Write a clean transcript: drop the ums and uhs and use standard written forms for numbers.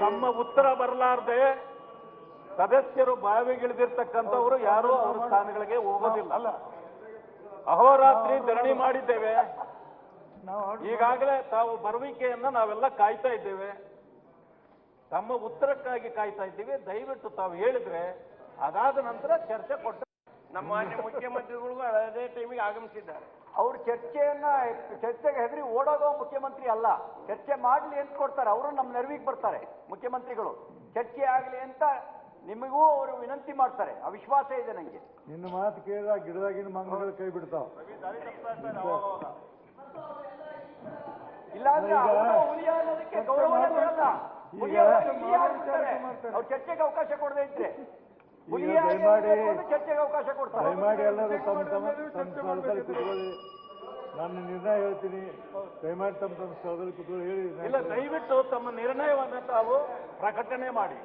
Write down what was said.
ನಮ್ಮ ಉತ್ತರ ಬರಲಾರ್ದೆ ಸದಸ್ಯರು ಬಾವಿಗಿಳಿದಿರ್ತಕ್ಕಂಥವರು ಯಾರು ಅವರ ಸ್ಥಾನಗಳಿಗೆ ಹೋಗೋದಿಲ್ಲ. ಅಹೋರಾತ್ರಿ ಧರಣಿ ಮಾಡಿದ್ದೇವೆ. ಈಗಾಗಲೇ ತಾವು ಬರುವಿಕೆಯನ್ನ ನಾವೆಲ್ಲ ಕಾಯ್ತಾ ಇದ್ದೇವೆ. ತಮ್ಮ ಉತ್ತರಕ್ಕಾಗಿ ಕಾಯ್ತಾ ಇದ್ದೀವಿ. ದಯವಿಟ್ಟು ತಾವು ಹೇಳಿದ್ರೆ ಅದಾದ ನಂತರ ಚರ್ಚೆ ಕೊಟ್ಟು ನಮ್ಮ ಮಾನ್ಯ ಮುಖ್ಯಮಂತ್ರಿಗಳು ಅದೇ ಟೈಮಿಗೆ ಆಗಮಿಸಿದ್ದಾರೆ. ಅವ್ರು ಚರ್ಚೆಗೆ ಹೆದರಿ ಓಡೋದೋ ಮುಖ್ಯಮಂತ್ರಿ ಅಲ್ಲ. ಚರ್ಚೆ ಮಾಡಲಿ ಅಂತ ಕೊಡ್ತಾರೆ. ಅವರು ನಮ್ಮ ನೆರವಿಗೆ ಬರ್ತಾರೆ ಮುಖ್ಯಮಂತ್ರಿಗಳು. ಚರ್ಚೆ ಆಗಲಿ ಅಂತ ನಿಮಗೂ ಅವರು ವಿನಂತಿ ಮಾಡ್ತಾರೆ. ಆ ವಿಶ್ವಾಸ ಇದೆ ನನಗೆ. ನಿನ್ನ ಮಾತು ಕೇಳಿದ ಗಿಡದಾಗಿನ ಮಂಗಗಳು ಕೈ ಬಿಡ್ತಾವ. ಇಲ್ಲಾಂದ್ರೆ ಹುಲಿಯ ಅನ್ನೋದಕ್ಕೆ ಗೌರವನೇ ಕೊಡಲ್ಲ. ಅವ್ರು ಚರ್ಚೆಗೆ ಅವಕಾಶ ಕೊಡದೇ ಇದ್ರೆ ಚರ್ಚೆಗೆ ಅವಕಾಶ ಕೊಡ್ತಾರೆ. ದಯಮಾಡಿ ಎಲ್ಲರೂ ತಮ್ಮ ಸ್ಥಳದಲ್ಲಿ ಕೂತ್ಕೊಳ್ಳಿ. ನಾನು ನಿರ್ಣಯ ಹೇಳ್ತೀನಿ. ದಯಮಾಡಿ ತಮ್ಮ ಸ್ಥಳದಲ್ಲಿ ಕೂತ್ಕೊಳ್ಳಿ ಹೇಳಿ. ಇಲ್ಲ, ದಯವಿಟ್ಟು ತಮ್ಮ ನಿರ್ಣಯವನ್ನು ತಾವು ಪ್ರಕಟಣೆ ಮಾಡಿ.